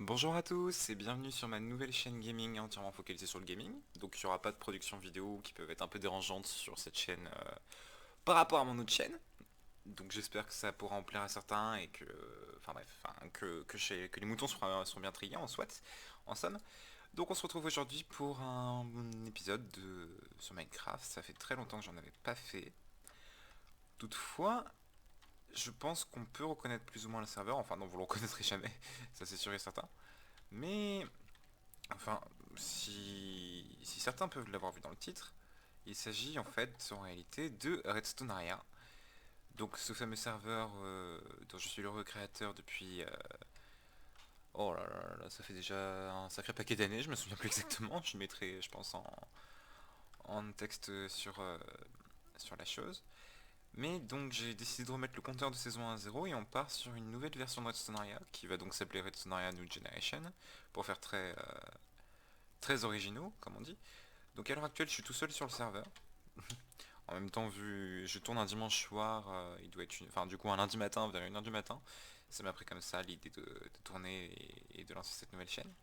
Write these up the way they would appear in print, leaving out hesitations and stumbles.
Bonjour à tous et bienvenue sur ma nouvelle chaîne gaming entièrement focalisée sur le gaming. Donc il n'y aura pas de production vidéo qui peuvent être un peu dérangeantes sur cette chaîne par rapport à mon autre chaîne. Donc j'espère que ça pourra en plaire à certains et que, enfin bref, que les moutons seront bien triés en soit, en somme. Donc on se retrouve aujourd'hui pour un épisode sur Minecraft. Ça fait très longtemps que j'en avais pas fait. Toutefois, je pense qu'on peut reconnaître plus ou moins le serveur. Enfin non, vous le reconnaîtrez jamais, ça c'est sûr et certain. Mais enfin, si certains peuvent l'avoir vu dans le titre, il s'agit en fait en réalité de Redstonearia. Donc ce fameux serveur dont je suis le recréateur depuis... oh là, ça fait déjà un sacré paquet d'années, je me souviens plus exactement, je mettrai je pense en texte sur la chose. Mais donc j'ai décidé de remettre le compteur de saison 1 à 0 et on part sur une nouvelle version de Redstonearia qui va donc s'appeler Redstonearia New Generation pour faire très originaux comme on dit. Donc à l'heure actuelle, je suis tout seul sur le serveur. En même temps, vu je tourne un dimanche soir, il doit être enfin du coup un lundi matin vers 1h du matin. Ça m'a pris comme ça l'idée de tourner et de lancer cette nouvelle chaîne.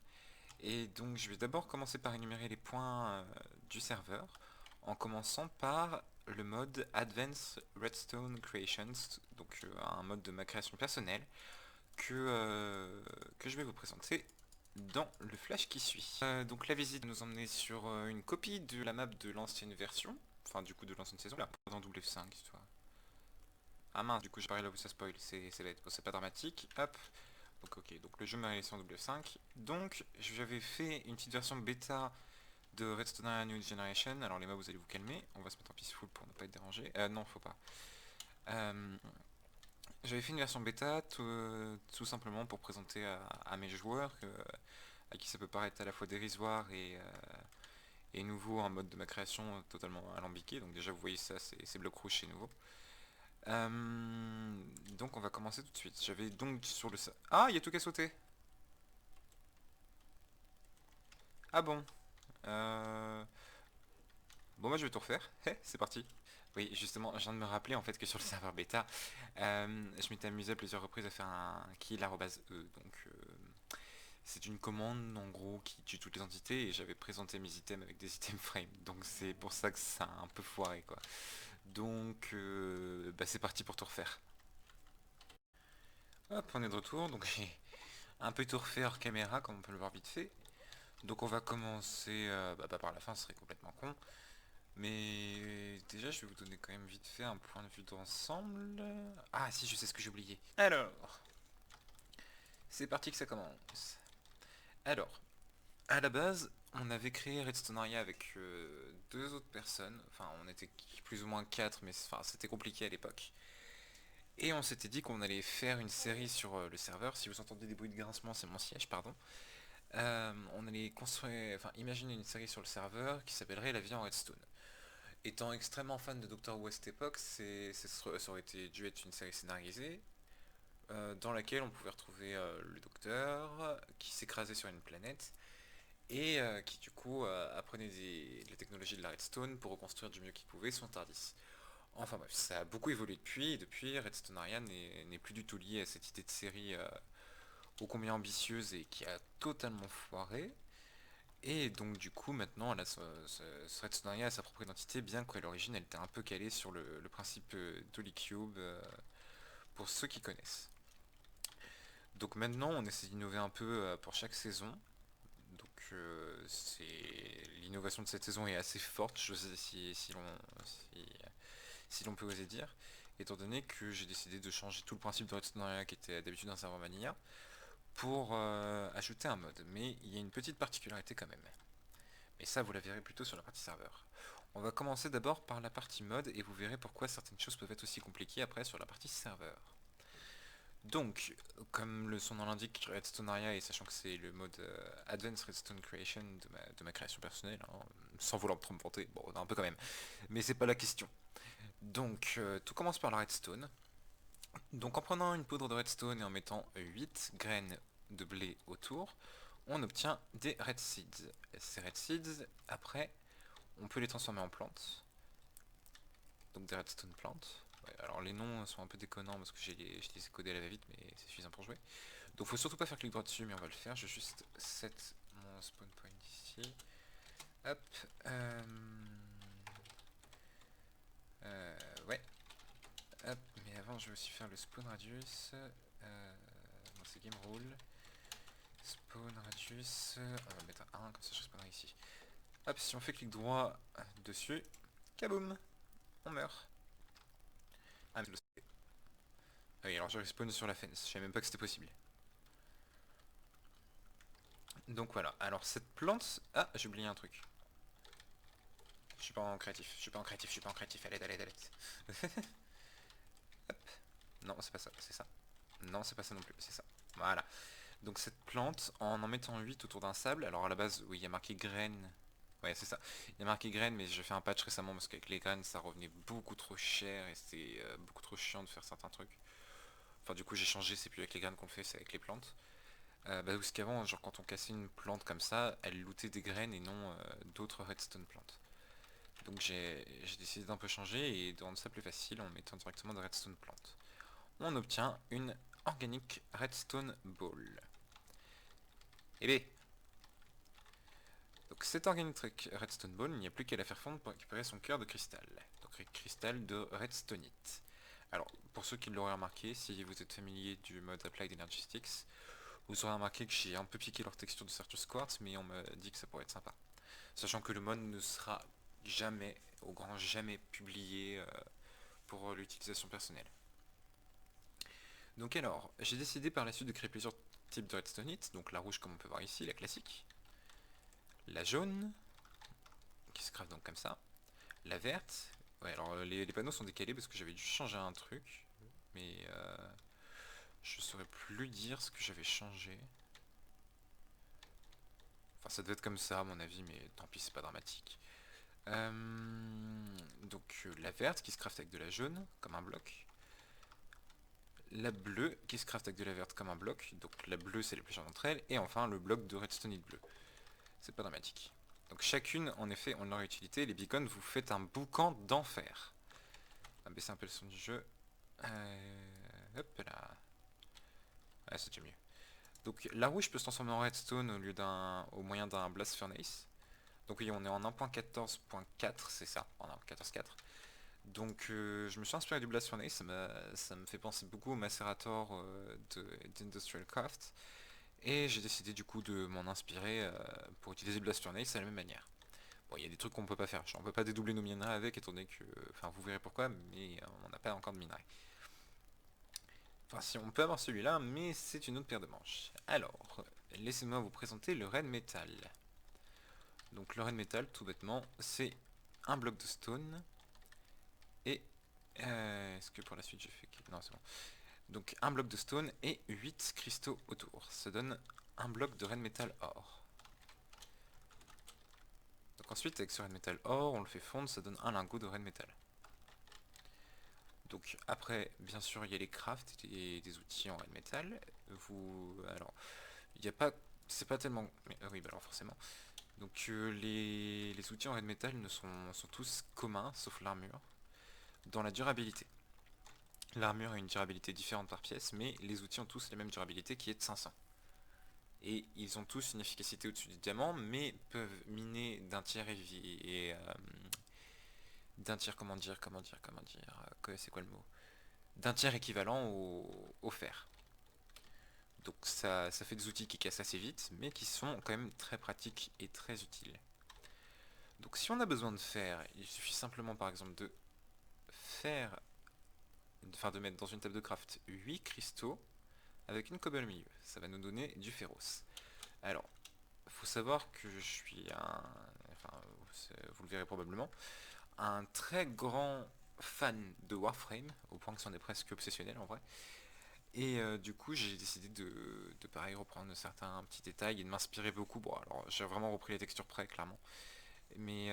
Et donc je vais d'abord commencer par énumérer les points du serveur, en commençant par le mode Advanced Redstone Creations, donc un mode de ma création personnelle que je vais vous présenter dans le flash qui suit. Donc la visite nous emmener sur une copie de la map de l'ancienne version, enfin du coup de l'ancienne saison, là, dans WF5, histoire. Ah mince, du coup j'ai parlé là où ça spoil, c'est bête, bon, c'est pas dramatique, hop. Donc ok, donc le jeu m'a laissé en WF5. Donc j'avais fait une petite version bêta de Redstone New Generation, alors les mobs vous allez vous calmer, on va se mettre en peaceful pour ne pas être dérangé. Non, faut pas. Euh, J'avais fait une version bêta tout simplement pour présenter à mes joueurs à qui ça peut paraître à la fois dérisoire et nouveau en mode de ma création totalement alambiqué. Donc déjà vous voyez ça, c'est bloc rouge chez nouveau. Donc on va commencer tout de suite. J'avais donc sur le... Ah, il y a tout qu'à sauter. Ah bon. Euh... Bon moi je vais tout refaire. C'est parti. Oui, justement, je viens de me rappeler en fait que sur le serveur bêta, je m'étais amusé à plusieurs reprises à faire un kill @e. Donc c'est une commande en gros qui tue toutes les entités et j'avais présenté mes items avec des items frame. Donc c'est pour ça que ça a un peu foiré quoi. Donc bah, c'est parti pour tout refaire. Hop, on est de retour. Donc j'ai un peu tout refait hors caméra comme on peut le voir vite fait. Donc on va commencer bah, pas par la fin, ce serait complètement con. Mais déjà je vais vous donner quand même vite fait un point de vue d'ensemble. Ah si, je sais ce que j'ai oublié. Alors, c'est parti que ça commence. Alors, à la base, on avait créé Redstonearia avec deux autres personnes. Enfin, on était plus ou moins quatre, mais enfin, c'était compliqué à l'époque. Et on s'était dit qu'on allait faire une série sur le serveur. Si vous entendez des bruits de grincement, c'est mon siège, pardon. On allait construire, enfin, imaginer une série sur le serveur qui s'appellerait La vie en Redstone. Étant extrêmement fan de Doctor Who à cette époque, ça aurait été dû être une série scénarisée dans laquelle on pouvait retrouver le docteur qui s'écrasait sur une planète et qui du coup apprenait la technologie de la Redstone pour reconstruire du mieux qu'il pouvait son TARDIS. Enfin bref, ça a beaucoup évolué depuis, et depuis Redstonearia n'est plus du tout lié à cette idée de série ô combien ambitieuse et qui a totalement foiré. Et donc du coup maintenant Redstonearia a sa propre identité, bien qu'à l'origine elle était un peu calée sur le principe d'Holy pour ceux qui connaissent. Donc maintenant on essaie d'innover un peu pour chaque saison. Donc l'innovation de cette saison est assez forte, je sais si, si l'on peut oser dire, étant donné que j'ai décidé de changer tout le principe de Redstone qui était d'habitude un serveur vanilla pour ajouter un mode. Mais il y a une petite particularité quand même. Et ça vous la verrez plutôt sur la partie serveur. On va commencer d'abord par la partie mode et vous verrez pourquoi certaines choses peuvent être aussi compliquées après sur la partie serveur. Donc, comme le son l'indique, Redstonearia, et sachant que c'est le mode Advanced Redstone Creation de ma création personnelle, hein, sans vouloir trop me vanter, bon, un peu quand même, mais c'est pas la question. Donc, tout commence par la redstone. Donc, en prenant une poudre de redstone et en mettant 8 graines de blé autour, on obtient des red seeds. Ces red seeds, après, on peut les transformer en plantes, donc des redstone plantes. Ouais, alors les noms sont un peu déconnants parce que je les ai codés à la va-vite, mais c'est suffisant pour jouer. Donc faut surtout pas faire clic droit dessus, mais on va le faire. Je vais juste set mon spawn point ici. Hop. Ouais. Hop. Mais avant, je vais aussi faire le spawn radius. Non, c'est game rule. Spawn radius. On va mettre un 1, comme ça je spawnerai ici. Hop, si on fait clic droit dessus, kaboum, on meurt. Ah, mais ah oui, alors je respawn sur la fence, je savais même pas que c'était possible. Donc voilà, alors cette plante... Ah, j'ai oublié un truc. Je suis pas en créatif, je suis pas en créatif, je suis pas en créatif, allez, allez, allez. Hop. Non, c'est pas ça, c'est ça. Non, c'est pas ça non plus, c'est ça. Voilà. Donc cette plante, en mettant 8 autour d'un sable, alors à la base, oui, il y a marqué graines. Ouais, c'est ça. Il y a marqué graines, mais j'ai fait un patch récemment parce qu'avec les graines, ça revenait beaucoup trop cher et c'est beaucoup trop chiant de faire certains trucs. Enfin, du coup, j'ai changé, c'est plus avec les graines qu'on le fait, c'est avec les plantes. Parce qu'avant, genre quand on cassait une plante comme ça, elle lootait des graines et non d'autres redstone plantes. Donc j'ai décidé d'un peu changer et de rendre ça plus facile en mettant directement des redstone plantes. On obtient une organic redstone ball. Et bien, donc cette organic redstone ball, il n'y a plus qu'à la faire fondre pour récupérer son cœur de cristal. Donc cristal de redstonite. Alors, pour ceux qui l'auraient remarqué, si vous êtes familier du mode Applied Energy Sticks, vous aurez remarqué que j'ai un peu piqué leur texture de Certus Quartz, mais on me dit que ça pourrait être sympa. Sachant que le mode ne sera jamais, au grand jamais, publié pour l'utilisation personnelle. Donc alors, j'ai décidé par la suite de créer plusieurs types de redstonite, donc la rouge comme on peut voir ici, la classique, la jaune, qui se craft donc comme ça, la verte, ouais alors les panneaux sont décalés parce que j'avais dû changer un truc, mais je saurais plus dire ce que j'avais changé. Enfin ça devait être comme ça à mon avis, mais tant pis c'est pas dramatique. Donc la verte qui se craft avec de la jaune comme un bloc. La bleue qui se craft avec de la verte comme un bloc. Donc la bleue c'est les plus chères d'entre elles. Et enfin le bloc de redstone bleu. C'est pas dramatique. Donc chacune en effet ont leur utilité. Les beacons vous faites un boucan d'enfer. On va baisser un peu le son du jeu. Hop là. Ouais c'est déjà mieux. Donc la rouge peut se transformer en redstone au moyen d'un blast furnace. Donc oui, on est en 1.14.4, c'est ça, en 1.14.4. Donc je me suis inspiré du Blast Furnace, ça me fait penser beaucoup au Macerator d'Industrial Craft. Et j'ai décidé du coup de m'en inspirer pour utiliser le Blast Furnace à la même manière. Bon, il y a des trucs qu'on peut pas faire, on peut pas dédoubler nos minerais avec, étant donné que... Enfin, vous verrez pourquoi, mais on n'a pas encore de minerais. Enfin, si on peut avoir celui-là, mais c'est une autre paire de manches. Alors, laissez-moi vous présenter le Red Metal. Donc le Red Metal, tout bêtement, c'est un bloc de stone. Et est-ce que pour la suite j'ai fait... Non, c'est bon. Donc un bloc de stone et 8 cristaux autour. Ça donne un bloc de red metal or. Donc ensuite avec ce red metal or, on le fait fondre, ça donne un lingot de red metal. Donc après, bien sûr, il y a les crafts et des outils en red metal. Alors, il n'y a pas... C'est pas tellement... oui, bah alors forcément. Donc les outils en red metal sont tous communs, sauf l'armure, dans la durabilité. L'armure a une durabilité différente par pièce, mais les outils ont tous la même durabilité qui est de 500. Et ils ont tous une efficacité au-dessus du diamant, mais peuvent miner d'un tiers d'un tiers, c'est quoi le mot? D'un tiers équivalent au fer. Donc ça fait des outils qui cassent assez vite, mais qui sont quand même très pratiques et très utiles. Donc si on a besoin de fer, il suffit simplement par exemple de faire, enfin de mettre dans une table de craft 8 cristaux avec une cobble au milieu. Ça va nous donner du féroce. Alors, faut savoir que je suis enfin, vous le verrez probablement, un très grand fan de Warframe, au point que c'en est presque obsessionnel en vrai. Et du coup, j'ai décidé de pareil reprendre certains petits détails et de m'inspirer beaucoup. Bon, alors j'ai vraiment repris les textures près, clairement. Mais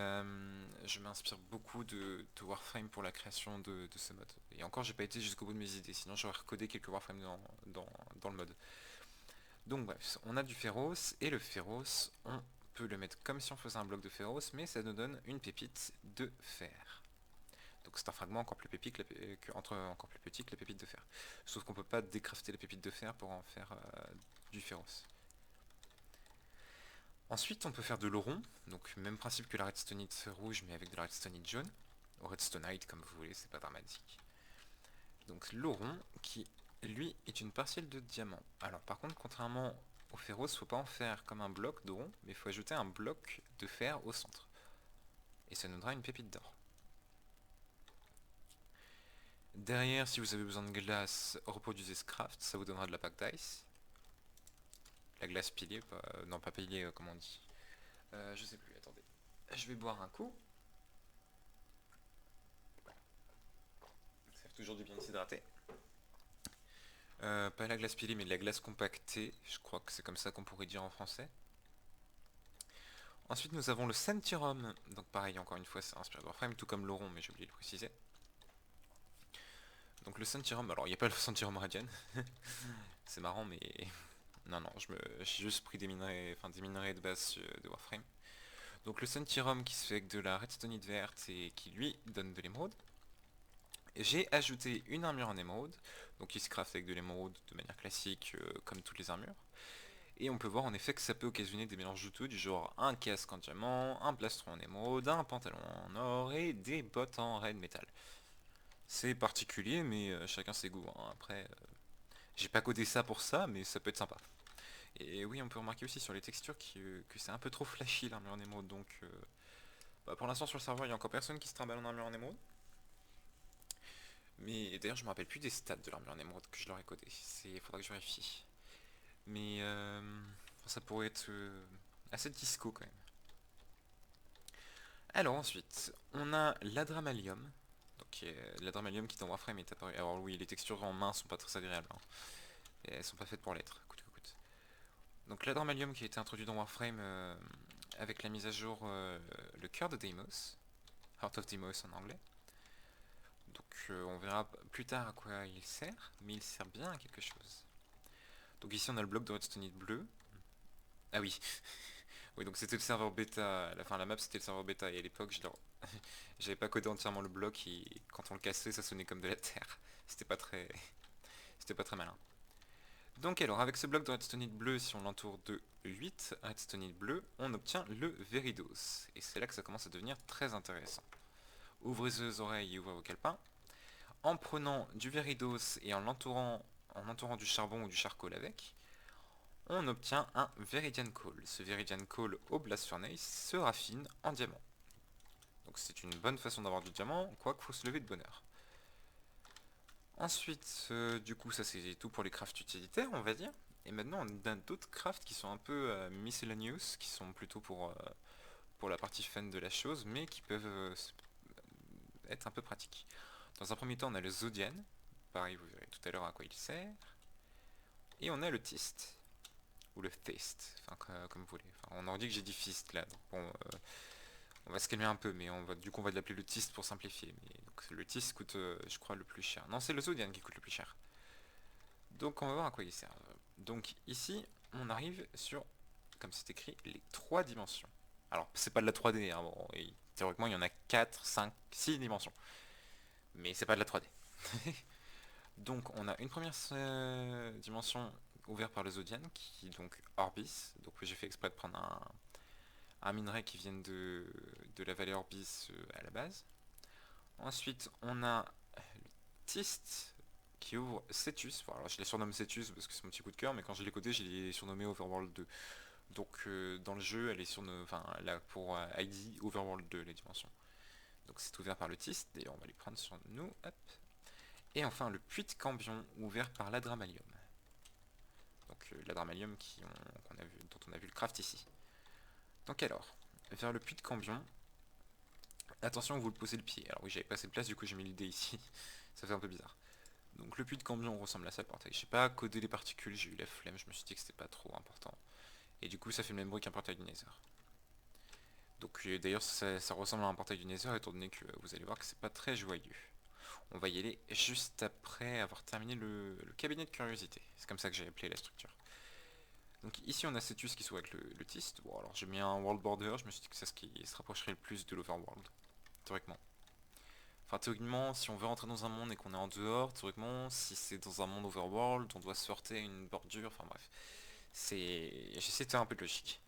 je m'inspire beaucoup de Warframe pour la création de ce mode. Et encore, j'ai pas été jusqu'au bout de mes idées, sinon j'aurais recodé quelques Warframe dans le mode. Donc bref, on a du féroce, et le féroce, on peut le mettre comme si on faisait un bloc de féroce, mais ça nous donne une pépite de fer. Donc c'est un fragment encore plus, encore plus petit que la pépite de fer. Sauf qu'on peut pas décrafter les pépites de fer pour en faire du féroce. Ensuite on peut faire de l'auron, donc même principe que la redstonite rouge mais avec de la redstonite jaune. Ou redstonite comme vous voulez, c'est pas dramatique. Donc l'auron qui lui est une partielle de diamant. Alors par contre contrairement au féroce, faut pas en faire comme un bloc d'auron, mais il faut ajouter un bloc de fer au centre. Et ça nous donnera une pépite d'or. Derrière, si vous avez besoin de glace, reproduisez ce craft, ça vous donnera de la pack d'ice. La glace pilée, non pas pilée, comment on dit. Je sais plus, attendez. Je vais boire un coup. Ça fait toujours du bien de s'hydrater. Pas la glace pilée, mais de la glace compactée. Je crois que c'est comme ça qu'on pourrait dire en français. Ensuite, nous avons le Sentirum. Donc pareil, encore une fois, c'est inspiré de Warframe, tout comme l'Auron, mais j'ai oublié de le préciser. Donc le Sentirum, alors il n'y a pas le Sentirum Radian. C'est marrant, mais... Non, non, j'ai juste pris des minerais de base de Warframe. Donc le Sentirum qui se fait avec de la redstonite verte et qui lui donne de l'émeraude. J'ai ajouté une armure en émeraude, donc qui se craft avec de l'émeraude de manière classique comme toutes les armures. Et on peut voir en effet que ça peut occasionner des mélanges douteux du genre un casque en diamant, un plastron en émeraude, un pantalon en or et des bottes en red metal. C'est particulier mais chacun ses goûts, hein. Après, j'ai pas codé ça pour ça mais ça peut être sympa. Et oui, on peut remarquer aussi sur les textures que c'est un peu trop flashy l'armure en émeraude, donc pour l'instant sur le serveur il y a encore personne qui se trimballe en armure en émeraude. Mais d'ailleurs je me rappelle plus des stats de l'armure en émeraude que je leur ai codé, il faudra que je vérifie. Mais ça pourrait être assez disco quand même. Alors ensuite, on a l'Adramalium. Donc l'Adramalium qui dans Warframe est apparu. Alors oui, les textures en main sont pas très agréables, hein. Et elles sont pas faites pour l'être. Donc l'Adramalium qui a été introduit dans Warframe avec la mise à jour le cœur de Deimos. Heart of Deimos en anglais. Donc on verra plus tard à quoi il sert, mais il sert bien à quelque chose. Donc ici on a le bloc de redstonite bleu. Ah oui, oui donc c'était le serveur bêta, la map c'était le serveur bêta et à l'époque j'avais pas codé entièrement le bloc et quand on le cassait ça sonnait comme de la terre. C'était pas très, c'était pas très malin. Donc alors avec ce bloc de redstonite bleu, si on l'entoure de 8 redstonite bleu, on obtient le Veridos. Et c'est là que ça commence à devenir très intéressant. Ouvrez vos oreilles et ouvrez vos calepins. En prenant du Veridos et en l'entourant du charbon ou du charcoal avec, on obtient un Viridian Coal. Ce Viridian Coal au Blast Furnace se raffine en diamant. Donc c'est une bonne façon d'avoir du diamant, quoique faut se lever de bonne heure. Ensuite, du coup ça c'est tout pour les crafts utilitaires on va dire. Et maintenant on a d'autres crafts qui sont un peu miscellaneous, qui sont plutôt pour la partie fun de la chose, mais qui peuvent être un peu pratiques. Dans un premier temps on a le Zodian, pareil vous verrez tout à l'heure à quoi il sert. Et on a le Tist. Ou le Thist, enfin comme vous voulez. Enfin, on aurait dit que j'ai dit Fist là, donc bon, on va se calmer un peu, mais du coup on va l'appeler le Tist pour simplifier. Mais donc le Tist coûte, je crois, le plus cher. Non, c'est le Zodian qui coûte le plus cher. Donc on va voir à quoi il sert. Donc ici, on arrive sur, comme c'est écrit, les 3 dimensions. Alors, c'est pas de la 3D, hein, bon, théoriquement il y en a 4, 5, 6 dimensions. Mais c'est pas de la 3D. Donc on a une première dimension ouverte par le Zodian, qui est donc Orbis. Donc j'ai fait exprès de prendre un minerai qui vient de la vallée Orbis à la base. Ensuite on a le Tist qui ouvre Cetus. Bon, alors je les surnomme Cetus parce que c'est mon petit coup de cœur, mais quand je l'ai codé, je l'ai surnommé Overworld 2. Donc dans le jeu, elle est surnommée, enfin là pour ID Overworld 2 les dimensions. Donc c'est ouvert par le Tist, d'ailleurs on va les prendre sur nous. Hop. Et enfin le puits de Cambion ouvert par l'Adramalium. Donc l'Adramalium dont on a vu le craft ici. Donc alors, vers le puits de Cambion, attention vous le posez le pied. Alors oui j'avais pas assez de place du coup j'ai mis le dé ici, ça fait un peu bizarre. Donc le puits de Cambion ressemble à ça le portail. Je sais pas coder les particules, j'ai eu la flemme, je me suis dit que c'était pas trop important. Et du coup ça fait le même bruit qu'un portail du Nether. Donc d'ailleurs ça ressemble à un portail du Nether étant donné que vous allez voir que c'est pas très joyeux. On va y aller juste après avoir terminé le cabinet de curiosité. C'est comme ça que j'ai appelé la structure. Donc ici on a Cetus qui s'ouvre avec le Tist. Bon alors j'ai mis un World Border, je me suis dit que c'est ce qui se rapprocherait le plus de l'Overworld, théoriquement. Enfin, théoriquement, si on veut rentrer dans un monde et qu'on est en dehors, théoriquement, si c'est dans un monde overworld, on doit se heurter à une bordure, enfin bref. J'essaie de faire un peu de logique.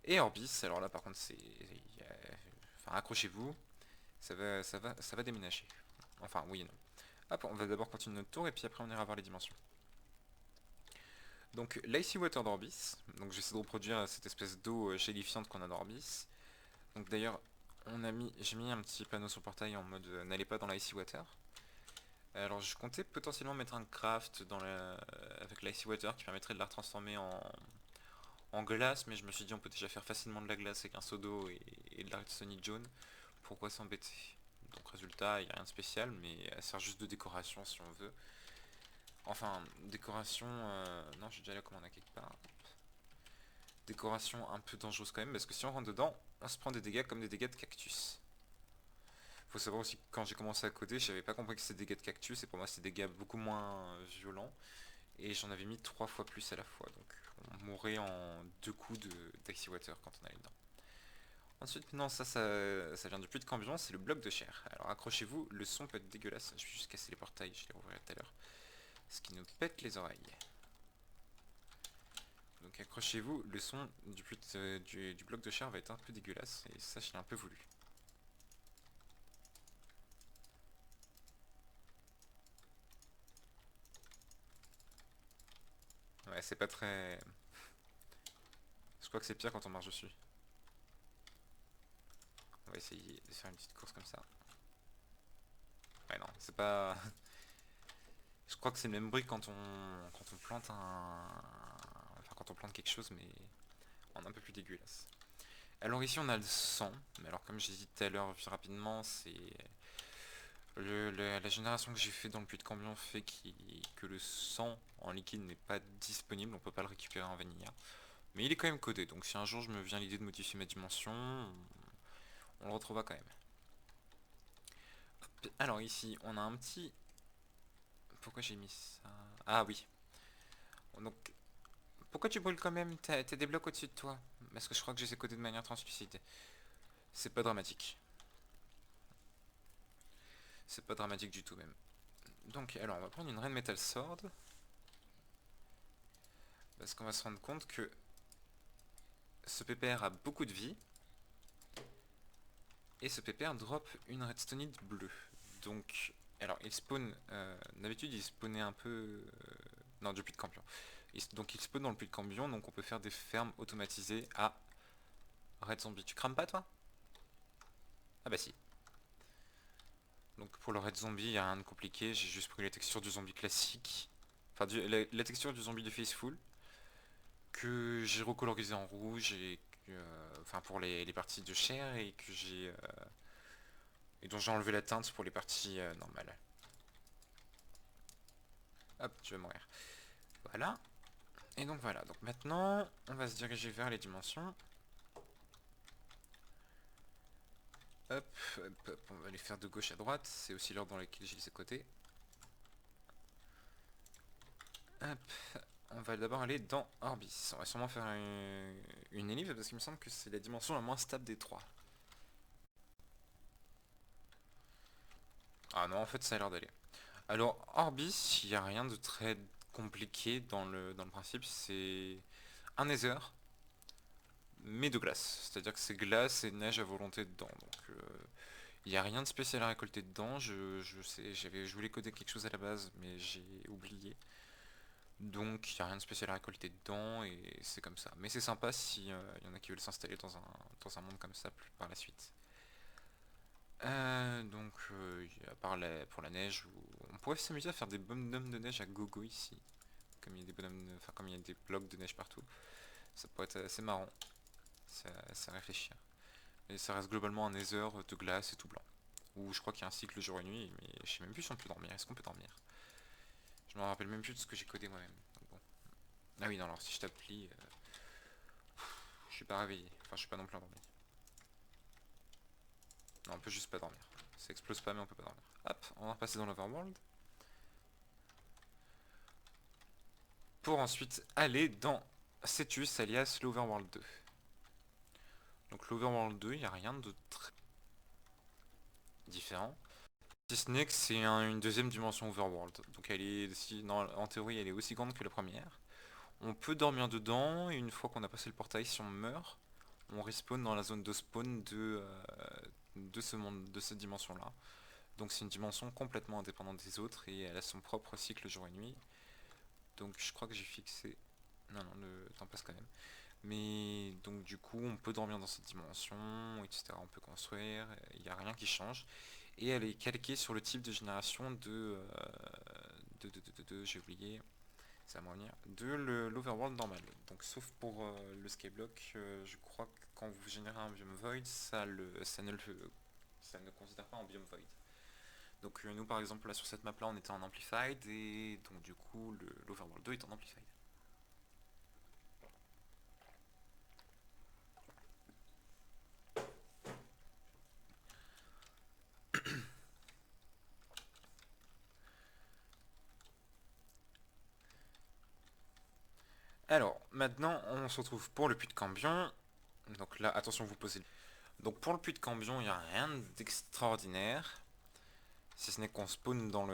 Et Orbis, alors là par contre enfin, accrochez-vous, ça va déménager. Enfin, oui et non. Hop, on va d'abord continuer notre tour et puis après on ira voir les dimensions. Donc, l'Icy Water d'Orbis, donc j'essaie de reproduire cette espèce d'eau gélifiante qu'on a d'Orbis. Donc d'ailleurs, j'ai mis un petit panneau sur le portail en mode n'allez pas dans l'Icy Water. Alors je comptais potentiellement mettre un craft avec l'Icy Water qui permettrait de la transformer en glace, mais je me suis dit on peut déjà faire facilement de la glace avec un seau d'eau et de la redstone jaune. Pourquoi s'embêter? Donc résultat, il n'y a rien de spécial, mais elle sert juste de décoration si on veut. Enfin, décoration... non, j'ai déjà la commande à quelque part. Décoration un peu dangereuse quand même, parce que si on rentre dedans, on se prend des dégâts comme des dégâts de cactus. Faut savoir aussi que quand j'ai commencé à coder, j'avais pas compris que c'était des dégâts de cactus, et pour moi c'était des dégâts beaucoup moins violents. Et j'en avais mis 3 fois plus à la fois, donc on mourrait en 2 coups d'Icy Water quand on allait dedans. Ensuite, non, ça vient du puits de Cambion, c'est le bloc de chair. Alors accrochez-vous, le son peut être dégueulasse. Je vais juste casser les portails, je les rouvrirai tout à l'heure. Ce qui nous pète les oreilles. Donc accrochez-vous, le son du bloc de chair va être un peu dégueulasse, et ça je l'ai un peu voulu. Ouais, c'est pas très... Je crois que c'est pire quand on marche dessus. On va essayer de faire une petite course comme ça. Ouais non, c'est pas... Je crois que c'est le même bruit quand on plante Enfin quand on plante quelque chose, mais en un peu plus dégueulasse. Alors ici on a le sang, mais alors comme j'ai dit tout à l'heure rapidement, c'est... La génération que j'ai fait dans le puits de Cambion fait que le sang en liquide n'est pas disponible, on peut pas le récupérer en vanilla. Mais il est quand même codé, donc si un jour je me viens l'idée de modifier ma dimension, on le retrouvera quand même. Hop. Alors ici on a un petit... Pourquoi j'ai mis ça? Ah oui. Donc, pourquoi tu brûles quand même? T'as des blocs au-dessus de toi. Parce que je crois que je les ai codés de manière translucide. C'est pas dramatique. C'est pas dramatique du tout même. Donc, alors on va prendre une Red Metal Sword. Parce qu'on va se rendre compte que ce PPR a beaucoup de vie. Et ce PPR drop une Redstonite bleue. Donc, alors il spawn... D'habitude il spawnait un peu... non, du puits de Cambion. Donc il spawn dans le puits de Cambion, donc on peut faire des fermes automatisées à Red Zombie. Tu crames pas toi? Ah bah si. Donc pour le Red Zombie, il n'y a rien de compliqué, j'ai juste pris la texture du zombie classique. Enfin, la texture du zombie de Faceful. Que j'ai recolorisé en rouge et enfin pour les parties de chair et que j'ai... et dont j'ai enlevé la teinte pour les parties normales. Hop, tu vas mourir. Voilà. Et donc voilà, donc maintenant, on va se diriger vers les dimensions. Hop, hop, hop, on va les faire de gauche à droite, c'est aussi l'ordre dans lequel j'ai les côtés. Hop, on va d'abord aller dans Orbis. On va sûrement faire une ellipse parce qu'il me semble que c'est la dimension la moins stable des trois. Ah non, en fait ça a l'air d'aller. Alors Orbis, il n'y a rien de très compliqué dans le principe, c'est un Nether, mais de glace. C'est-à-dire que c'est glace et neige à volonté dedans. Donc il n'y a rien de spécial à récolter dedans. Je sais, je voulais coder quelque chose à la base, mais j'ai oublié. Donc il n'y a rien de spécial à récolter dedans et c'est comme ça. Mais c'est sympa si y en a qui veulent s'installer dans un monde comme ça plus par la suite. Donc à part pour la neige, on pourrait s'amuser à faire des bonhommes de neige à gogo ici. Comme il y a des enfin comme il y a des blocs de neige partout. Ça pourrait être assez marrant. Ça réfléchir. Et ça reste globalement un nether de glace et tout blanc. Où je crois qu'il y a un cycle jour et nuit, mais je sais même plus si on peut dormir. Est-ce qu'on peut dormir? Je me rappelle même plus de ce que j'ai codé moi-même. Bon. Ah oui, non, alors si je t'applique, je suis pas réveillé. Enfin, je suis pas non plus endormi. Non, on peut juste pas dormir. Ça explose pas, mais on peut pas dormir. Hop, on va repasser dans l'Overworld. Pour ensuite aller dans Cetus, alias l'Overworld 2. Donc l'Overworld 2, il n'y a rien de très différent. Si ce n'est que c'est une deuxième dimension overworld. Donc elle est, si, en théorie, elle est aussi grande que la première. On peut dormir dedans, et une fois qu'on a passé le portail, si on meurt, on respawn dans la zone de spawn de ce monde, de cette dimension-là. Donc c'est une dimension complètement indépendante des autres, et elle a son propre cycle jour et nuit. Donc je crois que j'ai fixé... Non, non, le temps passe quand même. Mais donc du coup, on peut dormir dans cette dimension, etc. On peut construire, il n'y a rien qui change. Et elle est calquée sur le type de génération j'ai oublié, ça va me revenir, l'Overworld normal. Donc sauf pour le Skyblock, je crois que quand vous générez un biome void, ça ne considère pas un biome void. Donc nous par exemple là sur cette map là on était en amplified et donc du coup l'Overworld 2 est en amplified. Alors maintenant on se retrouve pour le puits de Cambion. Donc là attention vous posez. Donc pour le puits de Cambion il n'y a rien d'extraordinaire. Si ce n'est qu'on spawn dans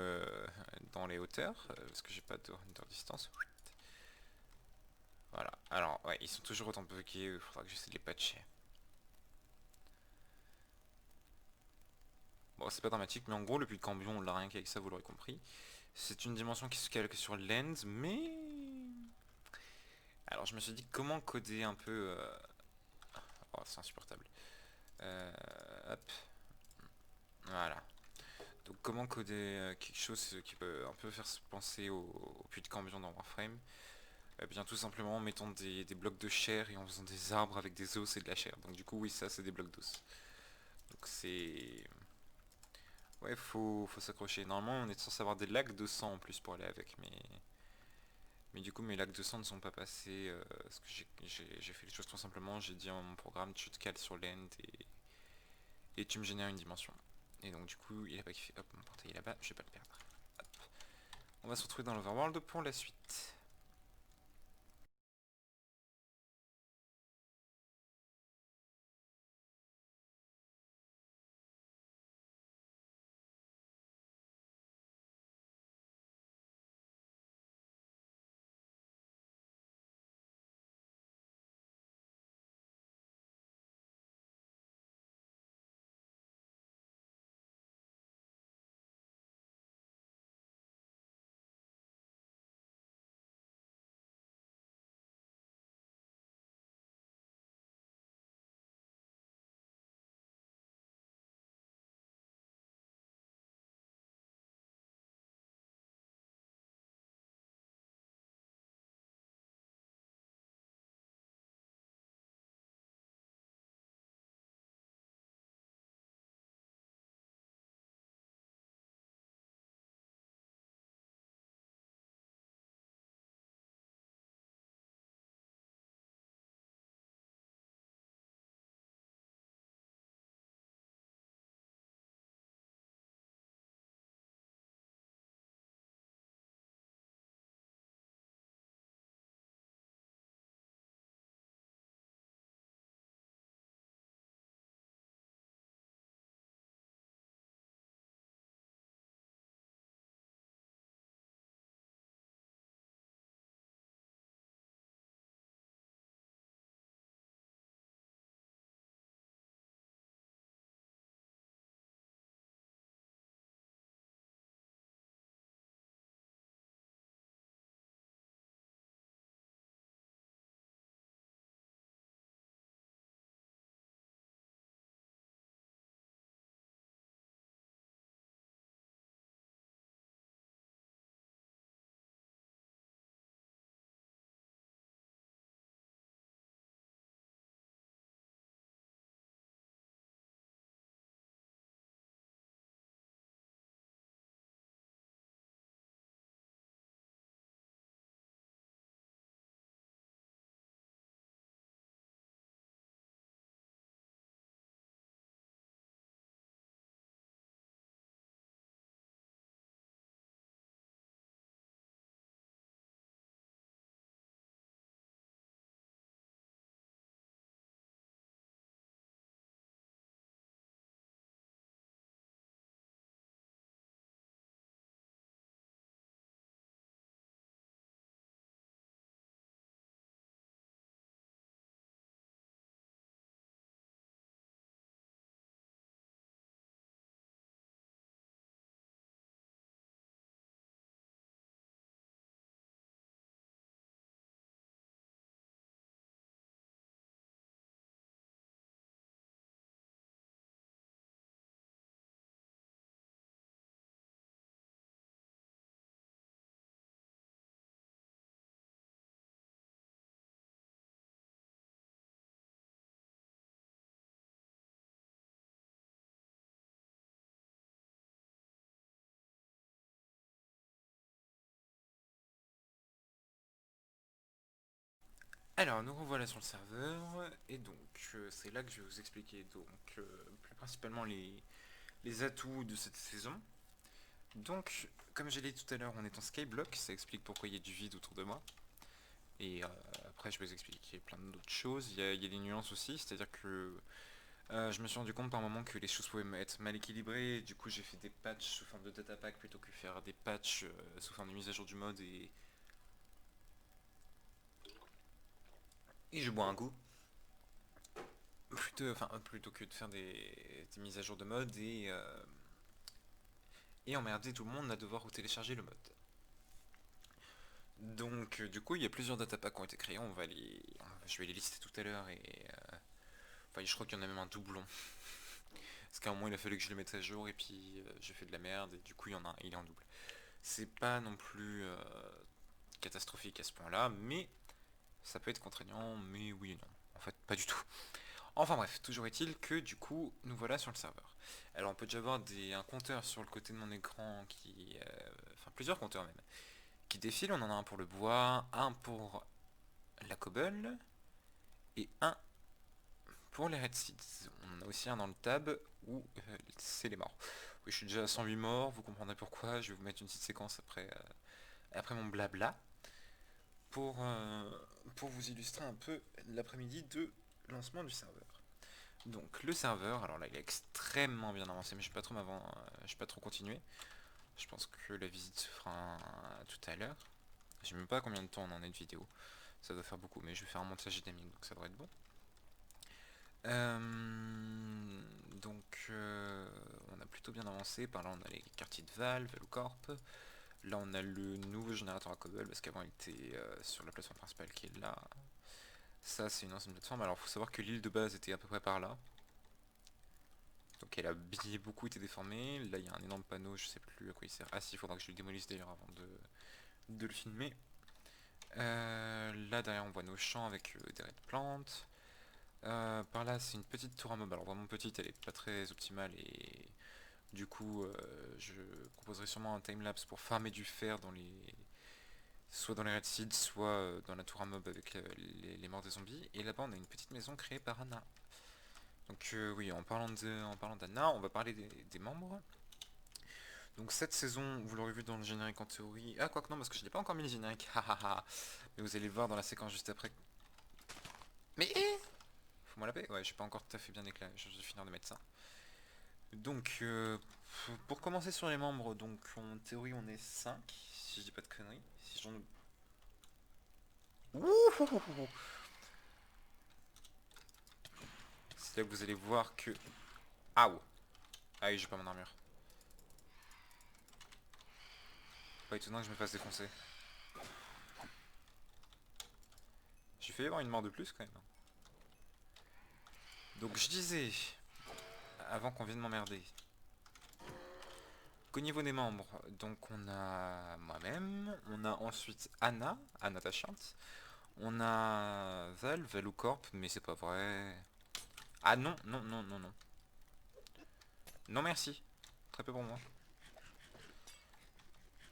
les hauteurs, parce que j'ai pas de render distance. Voilà, alors ouais, ils sont toujours autant buggés, il faudra que j'essaie de les patcher. Bon, c'est pas dramatique, mais en gros, le puits de Cambion, on l'a rien qu'avec ça, vous l'aurez compris. C'est une dimension qui se calque sur Lens, mais... Alors je me suis dit, comment coder un peu... Oh, c'est insupportable. Hop, voilà. Donc comment coder quelque chose qui peut un peu faire penser au puits de Cambion dans Warframe. Eh bien tout simplement en mettant des blocs de chair et en faisant des arbres avec des os et de la chair. Donc du coup oui ça c'est des blocs d'os. Donc c'est... Ouais faut s'accrocher. Normalement on est censé avoir des lacs de sang en plus pour aller avec mais du coup mes lacs de sang ne sont pas passés parce que j'ai fait les choses tout simplement. J'ai dit à mon programme tu te cales sur l'end et tu me génères une dimension. Et donc du coup il a pas kiffé. Hop mon portail est là-bas, je vais pas le perdre. Hop. On va se retrouver dans l'Overworld pour la suite. Alors, nous revoilà sur le serveur, et donc c'est là que je vais vous expliquer plus principalement les atouts de cette saison. Donc, comme j'ai dit tout à l'heure, on est en skyblock, ça explique pourquoi il y a du vide autour de moi. Et après, je vais vous expliquer plein d'autres choses. Il y a des nuances aussi, c'est-à-dire que je me suis rendu compte par moment que les choses pouvaient être mal équilibrées. Du coup, j'ai fait des patchs sous forme de datapack plutôt que faire des patchs sous forme de mise à jour du mode. Et je bois un coup. Plutôt que de faire des mises à jour de mode et emmerder tout le monde à devoir télécharger le mode. Donc du coup il y a plusieurs datapacks qui ont été créés, je vais les lister tout à l'heure enfin je crois qu'il y en a même un doublon. Parce qu'à un moment il a fallu que je le mette à jour et puis j'ai fait de la merde et du coup il est en double. C'est pas non plus catastrophique à ce point là, mais ça peut être contraignant, mais oui et non. En fait pas du tout. Enfin bref, toujours est-il que du coup, nous voilà sur le serveur. Alors on peut déjà voir un compteur sur le côté de mon écran enfin plusieurs compteurs même, qui défilent. On en a un pour le bois, un pour la cobble, et un pour les red seeds. On en a aussi un dans le tab où c'est les morts. Oui, je suis déjà à 108 morts, vous comprendrez pourquoi. Je vais vous mettre une petite séquence après mon blabla, pour, euh, pour vous illustrer un peu l'après-midi de lancement du serveur. Donc le serveur, alors là il est extrêmement bien avancé, mais je vais pas trop continuer. Je pense que la visite se fera tout à l'heure. Je sais même pas combien de temps on en est de vidéo. Ça doit faire beaucoup, mais je vais faire un montage dynamique, donc ça devrait être bon. On a plutôt bien avancé. Par là on a les quartiers de Valve, Velocorp. Là on a le nouveau générateur à cobble, parce qu'avant il était sur la plateforme principale qui est là. Ça c'est une ancienne plateforme. Alors il faut savoir que l'île de base était à peu près par là. Donc elle a beaucoup été déformée. Là il y a un énorme panneau, je sais plus à quoi il sert. Ah si, il faudra que je le démolisse d'ailleurs avant de le filmer. Là derrière on voit nos champs avec des raies de plantes. Par là c'est une petite tour à mob. Alors vraiment petite, elle est pas très optimale et du coup je proposerai sûrement un timelapse pour farmer du fer soit dans les red seeds, soit dans la tour à mob avec les morts des zombies. Et là-bas on a une petite maison créée par Anna. Donc oui, en parlant d'Anna, on va parler des membres. Donc cette saison, vous l'aurez vu dans le générique en théorie. Ah, quoique non, parce que je n'ai pas encore mis le générique. Mais vous allez le voir dans la séquence juste après. Mais faut-moi la paix. Ouais, je suis pas encore tout à fait bien éclairé. Je vais finir de mettre ça. Donc, pour commencer sur les membres, donc en théorie on est 5 si je dis pas de conneries. Si j'en... Ouh. C'est là que vous allez voir que... Ah ouais. Ah oui, j'ai pas mon armure. Pas étonnant que je me fasse défoncer. J'ai failli avoir une mort de plus quand même. Donc je disais, avant qu'on vienne m'emmerder, qu'au niveau des membres, donc on a moi-même, on a ensuite Anna Tachante, on a Valve, Velucorp, mais c'est pas vrai. Ah non, non, non, non, non. Non merci. Très peu pour moi.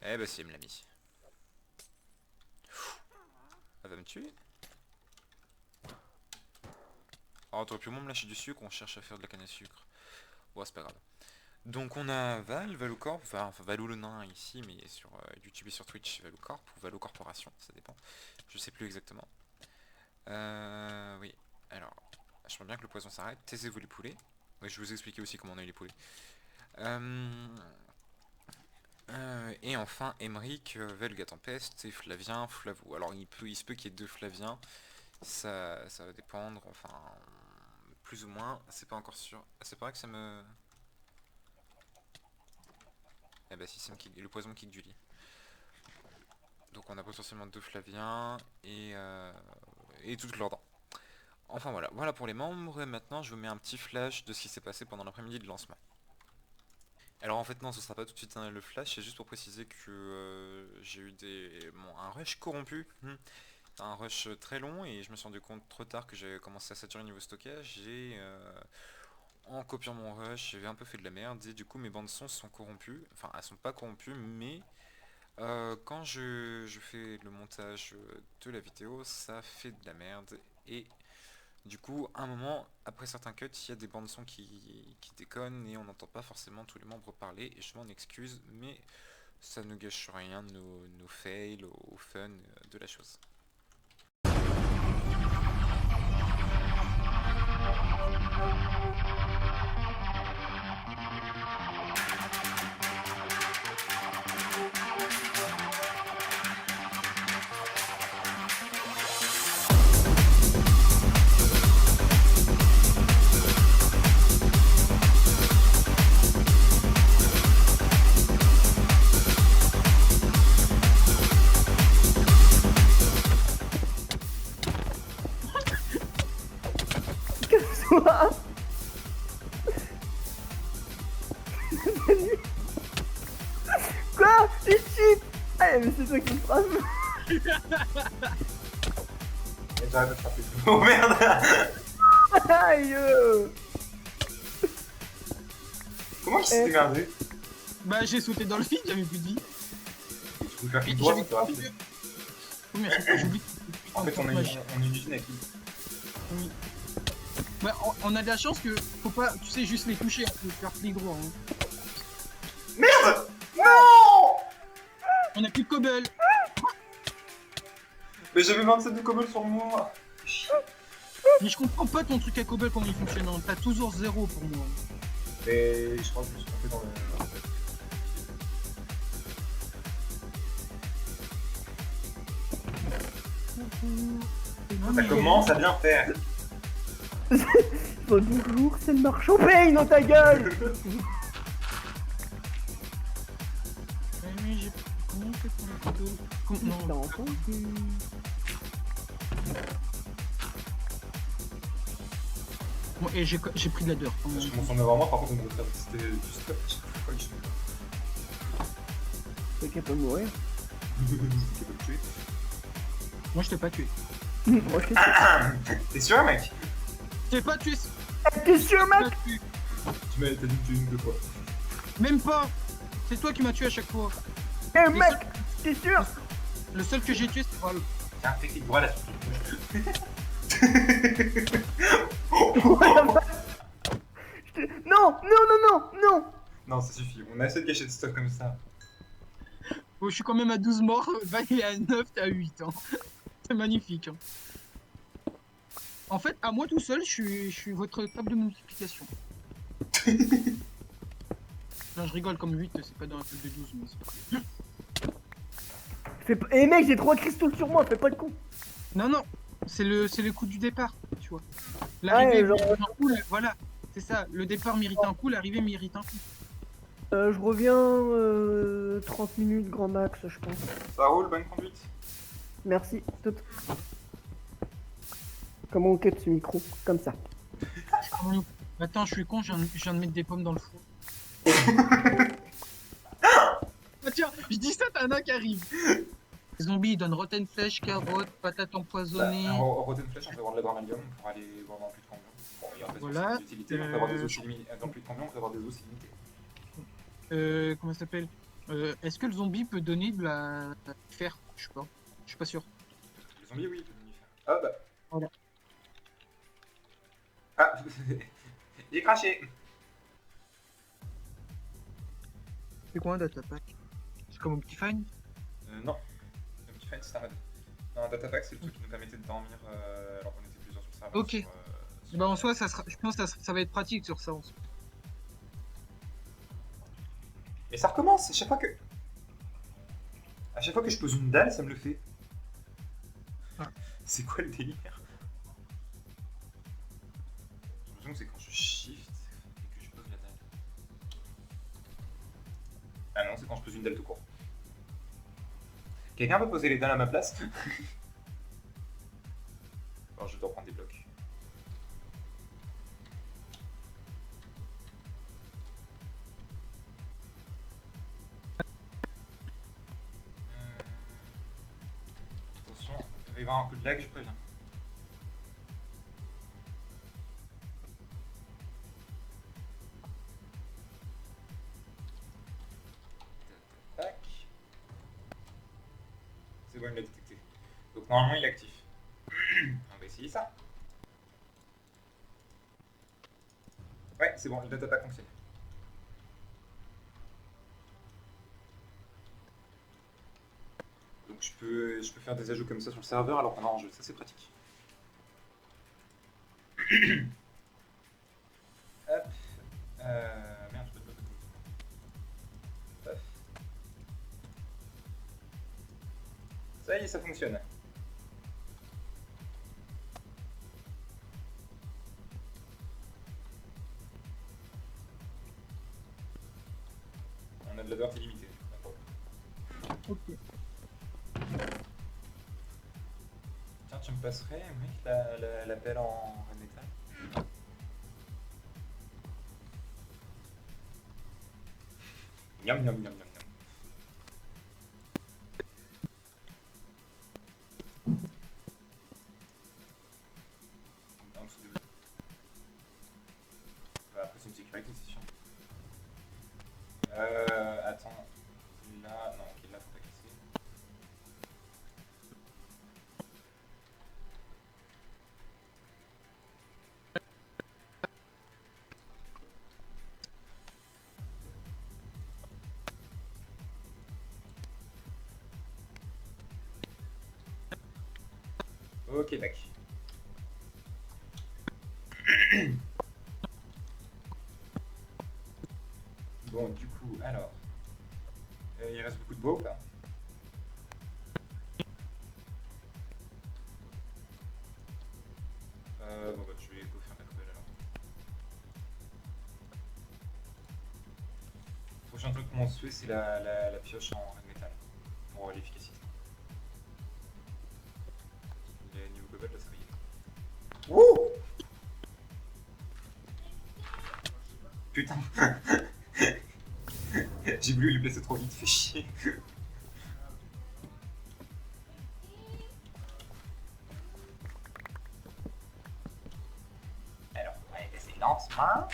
Eh bah si, elle me l'a mis. Elle va me tuer. Oh, t'aurais pu au moins me lâcher du sucre, on cherche à faire de la canne à sucre. Bon, c'est pas grave. Donc on a Valucorp, enfin Valou le nain ici, mais sur YouTube et sur Twitch, Valucorp, ou Valou Corporation, ça dépend. Je sais plus exactement. Oui, alors, j'aimerais bien que le poison s'arrête. Taisez-vous les poulets. Oui, je vais vous expliquer aussi comment on a eu les poulets. Et enfin, Emeric, Velga Tempest et Flavien, Flavou. Alors il se peut qu'il y ait deux Flaviens, ça va dépendre, enfin, plus ou moins, c'est pas encore sûr. Ah, c'est pas vrai que ça me... Eh bah si, c'est le poison kick du lit. Donc on a potentiellement deux Flaviens et toute l'ordre. Enfin voilà, voilà pour les membres, et maintenant je vous mets un petit flash de ce qui s'est passé pendant l'après-midi de lancement. Alors en fait non, ce sera pas tout de suite le flash, c'est juste pour préciser que j'ai eu un rush corrompu, un rush très long, et je me suis rendu compte trop tard que j'avais commencé à saturer niveau stockage, et en copiant mon rush, j'avais un peu fait de la merde, et du coup mes bandes son sont corrompues, enfin elles sont pas corrompues, mais Quand je fais le montage de la vidéo, ça fait de la merde. Et du coup, à un moment, après certains cuts, il y a des bandes son qui déconnent et on n'entend pas forcément tous les membres parler. Et je m'en excuse, mais ça ne gâche rien de nos fails au fun de la chose. Quoi? Quoi? Les cheats! Ah mais c'est toi qui me frappe! Et j'arrête de te frapper. Oh merde! Aïe! Comment il s'est démerdé? Bah j'ai sauté dans le vide, j'avais plus de vie. Tu peux faire Et une droite, j'avais c'est rapide. Oui, mais à chaque fois j'oublie. En fait, on est une usine avec lui. Oui. Bah, on a de la chance que faut pas, tu sais, juste les toucher, faut faire clic droit. Hein. Merde! Non! On a plus de cobble. Mais j'avais 27 de cobble sur moi. Mais je comprends pas ton truc à cobble comment il fonctionne. Hein. T'as toujours 0 pour moi. Et je crois que je me suis trompé dans le. Non, Ça mais- commence à bien faire. Bonjour, c'est le marchand paye dans ta gueule! Mais j'ai... Comment on fait pour la photo T'as Non, entendu? bon, et j'ai pris de la dirt. Hein. Je commence à en avoir moi, par contre, on devrait faire c'était du stop à chaque fois que je C'est qu'elle peut mourir. fais. C'est peut tuer. Moi je t'ai pas tué. Moi je sais. T'es sûr, mec? Je t'ai pas tué. T'es sûr, Je mec? t'ai pas tué. T'as dit que tu une deux fois. Même pas. C'est toi qui m'as tué à chaque fois. Eh mec! T'es sûr? Le seul que j'ai tué c'est Val. Tiens, fais clic droit là. Non! Non, non, non! Non! Non, ça suffit. On a assez de gâcher de stuff comme ça. Oh, je suis quand même à 12 morts, Val est à 9, t'es à 8. Hein. C'est magnifique. Hein. En fait, à moi tout seul, je suis votre table de multiplication. Non, je rigole comme 8, c'est pas dans la table de 12. Mais Eh mec, j'ai 3 cristaux sur moi, fais pas le con! non, non, c'est le coup du départ, tu vois. Ouais, L'arrivée genre- mérite un coup, voilà. C'est ça, le départ mérite un coup, l'arrivée mérite un coup. Je reviens 30 minutes grand max, je pense. Ça roule, bonne conduite. Merci. Tout. Comment on cut ce micro? Comme ça. Attends, je suis con, je viens de mettre des pommes dans le four. Ah tiens, je dis ça, t'as un qui arrive. Zombie, il donne rotten flèche, carotte, patate empoisonnée. En Rotten Flash, on peut avoir de la dramalium pour aller voir dans plus de cambion. Bon, il y a pas Voilà. d'utilité, on peut avoir des os illimitées. Dans plus de cambion, on peut avoir des os illimités. Comment ça s'appelle est-ce que le zombie peut donner de la fer? Je sais pas. Je suis pas sûr. Les zombies, oui, ils peuvent venir faire. Ah bah. Voilà. Ah, j'ai craché. C'est quoi un data pack? C'est comme Optifine? Non. Le petit fan, c'est un mode. Non, un datapack, c'est le truc qui nous permettait de dormir alors qu'on était plusieurs sur serveur. Ok. Sur, Bah en soi, je pense que ça va être pratique sur ça. En soi. Mais ça recommence, à chaque fois que. À chaque fois que je pose une dalle, ça me le fait. Ah. C'est quoi le délire? J'ai l'impression que c'est quand je shift et que je pose la dalle. Ah non, c'est quand je pose une dalle tout court. Quelqu'un peut poser les dalles à ma place? Alors je dois prendre des blocs. Attention, il va y avoir un coup de lag, je préviens. Tac. bon, il l'a détecté. Donc normalement il est actif. On va essayer ça. Ouais, c'est bon, le data pack fonctionne. Donc je peux faire des ajouts comme ça sur le serveur alors qu'on est en jeu, ça c'est pratique. Hop. Merde, je peux pas. Hop. Ça y est, ça fonctionne. On a de la beurre illimitée. Ok. Tiens, tu me passerais, mec, la pelle en red metal? Miam, miam, miam, miam, miam. En dessous de- Bah, après, c'est une sécurité, c'est chiant. Attends. Là, non, ok, là, faut pas casser. Ok, tac. Bon, du coup, alors. Il reste beaucoup de bois ou pas? Bon, bah, je vais go faire ma cobble alors. Le prochain truc qu'on se fait, c'est la pioche en red metal. Pour l'efficacité. Et niveau cobble, là, ça y est. Wouh! Putain! J'ai voulu lui placer trop vite, fait chier. Alors, on va les laisser lentement.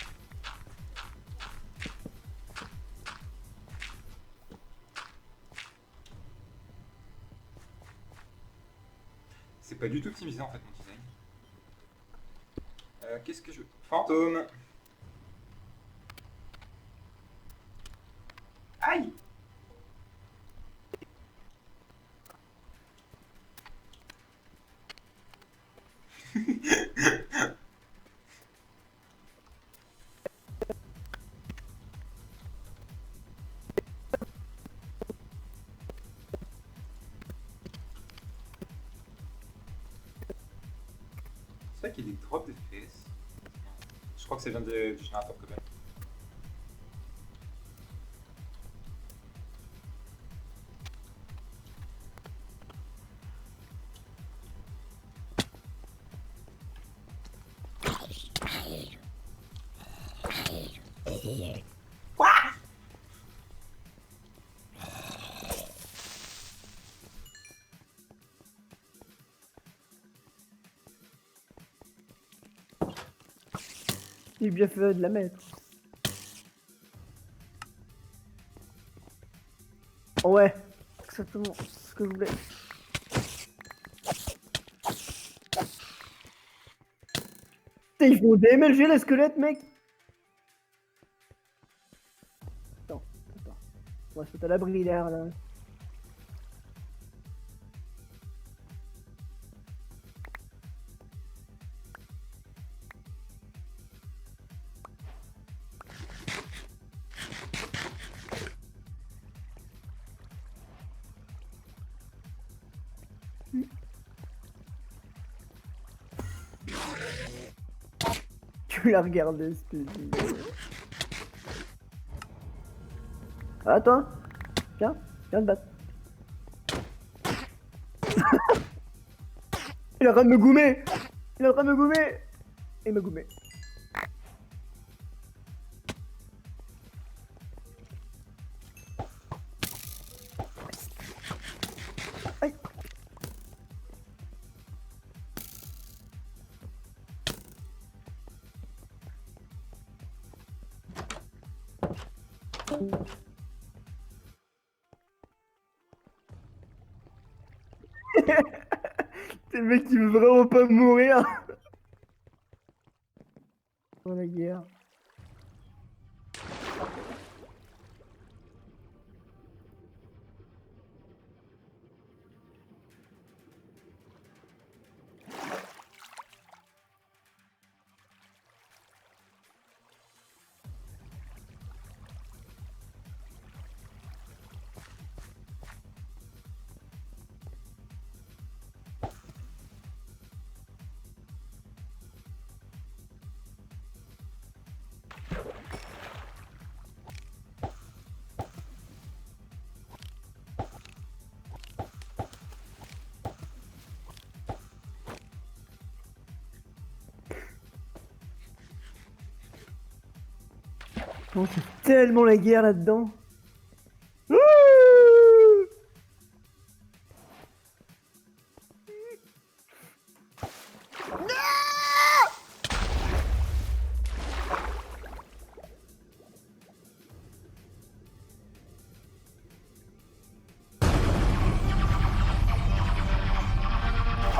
C'est pas du tout optimisé en fait mon design. Qu'est-ce que je veux? Fantôme! Aïe! C'est vrai qu'il y a des drops de FPS. Je crois que ça vient du générateur Cobalt. J'ai bien fait de la mettre. Ouais, exactement ce que je voulais. Putain, ils font DMLG les squelettes, mec. Attends. On va se mettre à l'abri derrière là. Tu la regardes, espèce de... Ah, toi. Viens te battre. Il est en train de me goumer. Il est en train de me goumer. Il m'a goumé. Aïe. C'est le mec qui veut vraiment pas mourir. Dans la guerre. Oh, c'est tellement la guerre là-dedans. Ouh.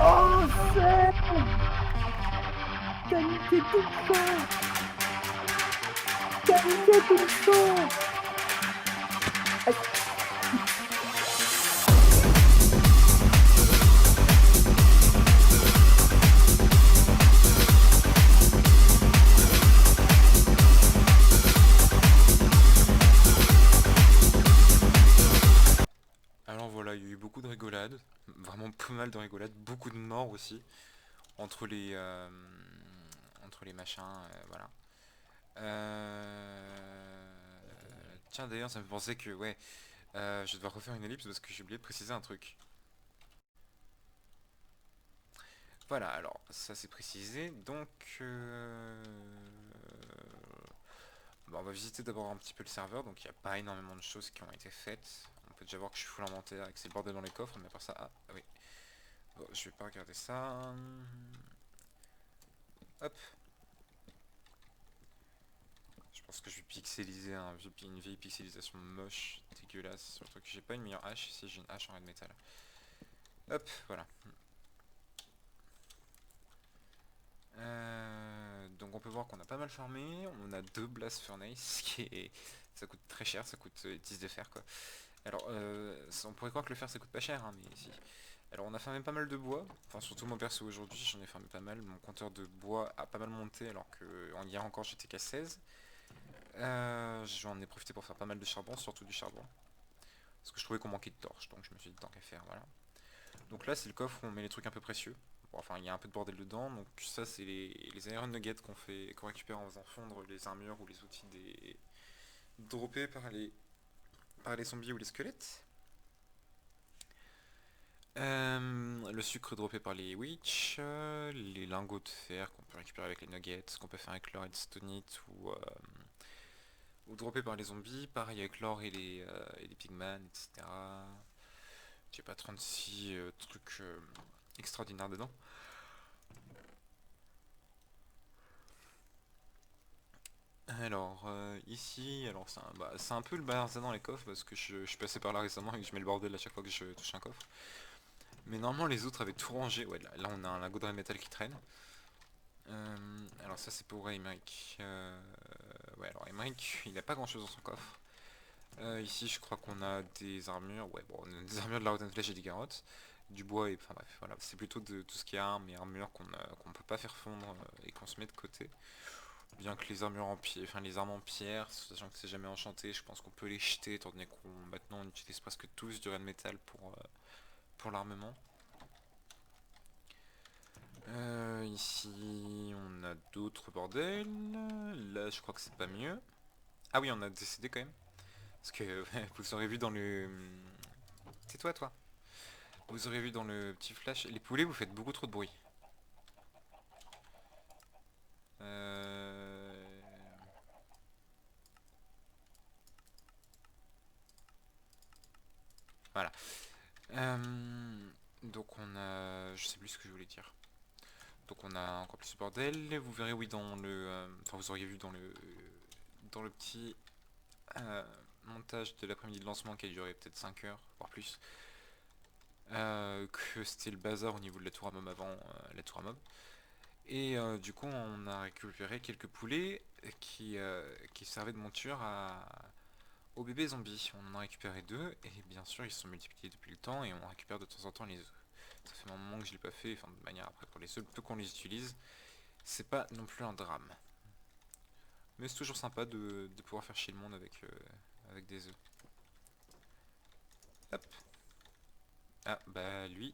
Oh, c'est... T'as niqué tout le champ. T'as niqué tout le champ. Alors voilà, il y a eu beaucoup de rigolades, vraiment pas mal de rigolades, beaucoup de morts aussi, entre les machins, voilà. Tiens d'ailleurs ça me fait penser que ouais, je vais devoir refaire une ellipse parce que j'ai oublié de préciser un truc. Voilà, alors ça c'est précisé, donc on va visiter d'abord un petit peu le serveur, donc il n'y a pas énormément de choses qui ont été faites. On peut déjà voir que je suis full inventaire et que c'est le bordel dans les coffres, mais à part ça, ah oui. Bon, je vais pas regarder ça. Hop. Je pense que je vais pixeliser une vieille pixelisation moche, dégueulasse, sur le truc. J'ai pas une meilleure hache, ici j'ai une hache en red metal. Hop, voilà. Donc on peut voir qu'on a pas mal farmé, on a 2 Blast Furnace, ça coûte très cher, ça coûte 10 de fer quoi. Alors on pourrait croire que le fer ça coûte pas cher, hein, mais si. Alors on a farmé pas mal de bois, enfin surtout mon perso aujourd'hui j'en ai farmé pas mal, mon compteur de bois a pas mal monté alors que hier encore j'étais qu'à 16. J'en ai profité pour faire pas mal de charbon, surtout du charbon. Parce que je trouvais qu'on manquait de torches, donc je me suis dit tant qu'à faire, voilà. Donc là c'est le coffre où on met les trucs un peu précieux. Bon, enfin il y a un peu de bordel dedans, donc ça c'est les iron nuggets qu'on récupère en faisant fondre les armures ou les outils droppés par les zombies ou les squelettes. Le sucre droppé par les witch, les lingots de fer qu'on peut récupérer avec les nuggets, qu'on peut faire avec l'or et le stonite ou droppé par les zombies, pareil avec l'or et les pigman, etc. J'ai pas 36 trucs extraordinaires dedans. Alors ici, alors c'est un peu le bazar dans les coffres parce que je suis passé par là récemment et que je mets le bordel à chaque fois que je touche un coffre. Mais normalement les autres avaient tout rangé. Ouais, là on a un lingot de métal qui traîne. Alors ça c'est pour Aymeric. Ouais, alors Aymeric il a pas grand chose dans son coffre. Ici je crois qu'on a des armures. Ouais, bon, on a des armures de la Rotten Flèche et des carottes. Du bois et enfin bref, voilà. C'est plutôt de tout ce qui est armes et armures qu'on peut pas faire fondre et qu'on se met de côté. Bien que les armures en pierre, enfin les armes en pierre, sachant que c'est jamais enchanté, je pense qu'on peut les jeter étant donné qu'on maintenant on utilise presque tous du red metal pour l'armement. Ici on a d'autres bordels. Là je crois que c'est pas mieux. Ah oui on a décédé quand même. Parce que vous aurez vu dans le... C'est toi. Vous aurez vu dans le petit flash, les poulets vous faites beaucoup trop de bruit. Voilà. Donc on a... Je sais plus ce que je voulais dire. Donc on a encore plus de bordel. Vous verrez oui dans le... Enfin vous auriez vu dans le petit montage de l'après-midi de lancement qui a duré peut-être 5 heures, voire plus. que c'était le bazar au niveau de la tour à mob avant la tour à mob. Et du coup on a récupéré quelques poulets qui servaient de monture aux bébés zombies. On en a récupéré 2 et bien sûr ils se sont multipliés depuis le temps et on récupère de temps en temps les œufs. Ça fait un moment que je l'ai pas fait, enfin de manière après pour les œufs, peu qu'on les utilise, c'est pas non plus un drame. Mais c'est toujours sympa de pouvoir faire chier le monde avec des œufs. Hop. Ah bah lui.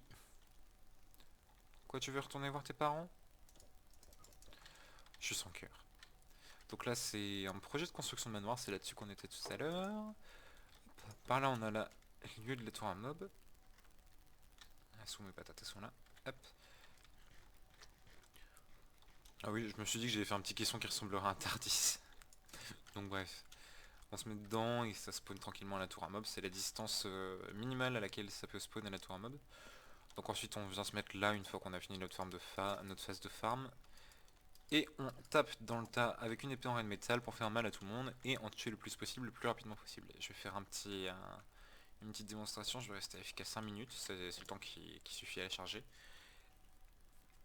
Quoi, tu veux retourner voir tes parents? Je suis sans cœur. Donc là c'est un projet de construction de manoir, c'est là-dessus qu'on était tout à l'heure. Par là on a là le lieu de la tour à mob. Ah, sous mes patates elles sont là. Hop. Ah oui, je me suis dit que j'allais faire un petit caisson qui ressemblerait à un Tardis. Donc bref. On se met dedans et ça spawn tranquillement à la tour à mob. C'est la distance minimale à laquelle ça peut spawn à la tour à mob. Donc ensuite on vient se mettre là une fois qu'on a fini notre phase de farm. Et on tape dans le tas avec une épée en rayon de métal pour faire mal à tout le monde et en tuer le plus possible, le plus rapidement possible. Je vais faire une petite démonstration, je vais rester efficace 5 minutes, c'est le temps qui suffit à la charger.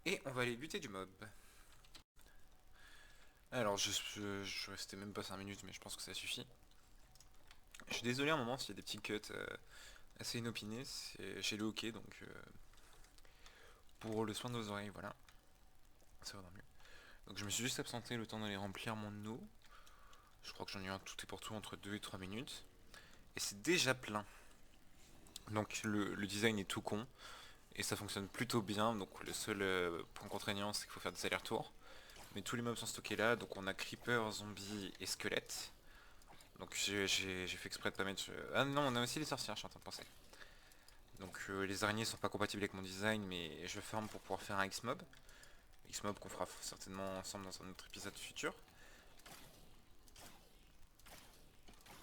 Et on va aller buter du mob. Alors je restais même pas 5 minutes mais je pense que ça suffit. Je suis désolé à un moment s'il y a des petits cuts assez inopinés, j'ai le hockey donc pour le soin de vos oreilles, voilà. Ça va mieux. Donc je me suis juste absenté le temps d'aller remplir mon eau. Je crois que j'en ai eu un tout et pour tout entre 2 et 3 minutes. Et c'est déjà plein. Donc le design est tout con. Et ça fonctionne plutôt bien. Donc le seul point contraignant c'est qu'il faut faire des allers-retours. Mais tous les mobs sont stockés là. Donc on a creeper, zombies et squelettes. Donc j'ai fait exprès de pas mettre... Ah non, on a aussi les sorcières, je suis en train de penser. Donc les araignées sont pas compatibles avec mon design, mais je farm pour pouvoir faire un X-mob. X-mob qu'on fera certainement ensemble dans un autre épisode futur.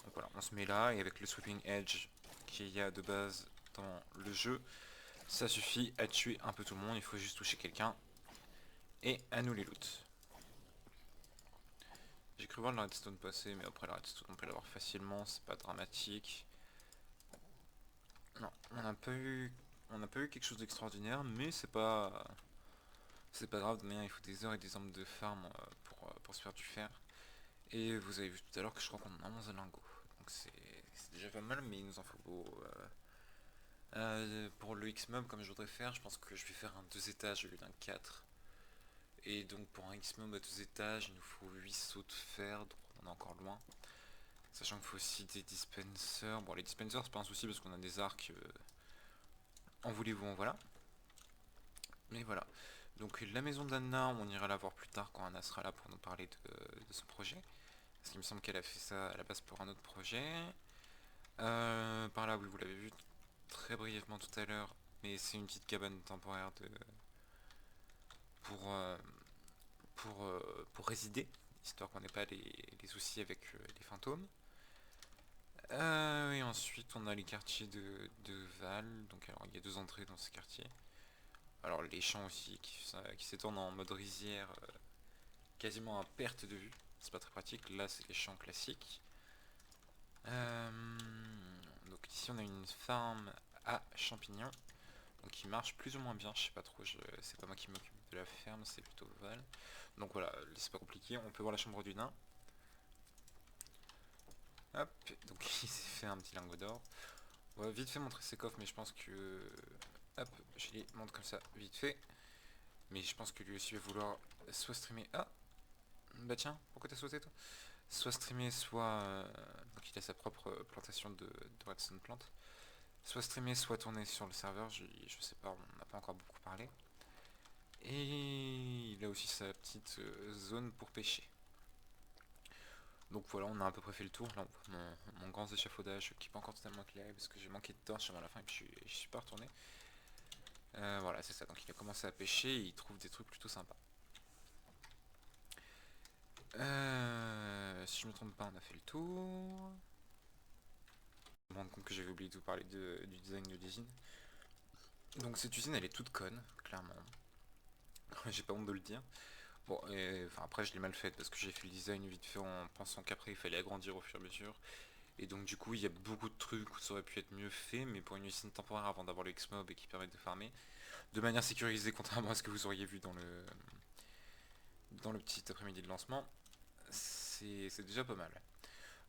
Donc voilà, on se met là, et avec le sweeping edge qu'il y a de base dans le jeu, ça suffit à tuer un peu tout le monde, il faut juste toucher quelqu'un. Et à nous les loot. J'ai cru voir le redstone passer, mais après le redstone on peut l'avoir facilement, c'est pas dramatique. Non, on n'a pas eu quelque chose d'extraordinaire, mais c'est pas grave. Mais il faut des heures et des heures de farm pour se faire du fer. Et vous avez vu tout à l'heure que je crois qu'on en a 11 lingots. Donc c'est déjà pas mal, mais il nous en faut pour le X-Mob comme je voudrais faire. Je pense que je vais faire un 2 étages au lieu d'un 4. Et donc pour un X-Mob à 2 étages, il nous faut 8 sauts de fer, donc on est encore loin. Sachant qu'il faut aussi des dispensers. Bon, les dispensers c'est pas un souci parce qu'on a des arcs. En voulez-vous, en voilà. Mais voilà. Donc la maison d'Anna, on ira la voir plus tard quand Anna sera là pour nous parler de son projet. Parce qu'il me semble qu'elle a fait ça à la base pour un autre projet. Par là, oui, vous l'avez vu très brièvement tout à l'heure. Mais c'est une petite cabane temporaire pour, euh, pour résider. Histoire qu'on n'ait pas les soucis avec les fantômes. Et ensuite, on a les quartiers de Val. Donc alors, il y a 2 entrées dans ces quartiers. Alors les champs aussi qui s'étendent en mode rizière quasiment à perte de vue. C'est pas très pratique. Là c'est les champs classiques. Donc ici on a une farm à champignons. Donc qui marche plus ou moins bien. Je sais pas trop. C'est pas moi qui m'occupe de la ferme. C'est plutôt Val. Donc voilà. C'est pas compliqué. On peut voir la chambre du nain. Hop. Donc il s'est fait un petit lingot d'or. On va vite fait montrer ses coffres. Mais je pense que... Hop. Je les montre comme ça. Vite fait. Mais je pense que lui aussi va vouloir soit streamer... Ah bah tiens, pourquoi t'as sauté toi? Soit streamer, soit... donc il a sa propre plantation de redstone plant. Soit streamer, soit tourner sur le serveur, je sais pas, on n'a pas encore beaucoup parlé. Et il a aussi sa petite zone pour pêcher. Donc voilà, on a à peu près fait le tour. Là on voit mon grand échafaudage qui n'est pas encore totalement éclairé parce que j'ai manqué de torche avant la fin et puis je suis pas retourné. Voilà, c'est ça. Donc il a commencé à pêcher et il trouve des trucs plutôt sympas. Si je me trompe pas, on a fait le tour. Je me rends compte que j'avais oublié de vous parler du design de l'usine. Donc cette usine elle est toute conne, clairement. J'ai pas honte de le dire. Bon, enfin après je l'ai mal faite parce que j'ai fait le design vite fait en pensant qu'après il fallait agrandir au fur et à mesure. Et donc du coup il y a beaucoup de trucs où ça aurait pu être mieux fait, mais pour une usine temporaire avant d'avoir le X-Mob et qui permettent de farmer, de manière sécurisée contrairement à ce que vous auriez vu dans le petit après-midi de lancement, c'est déjà pas mal.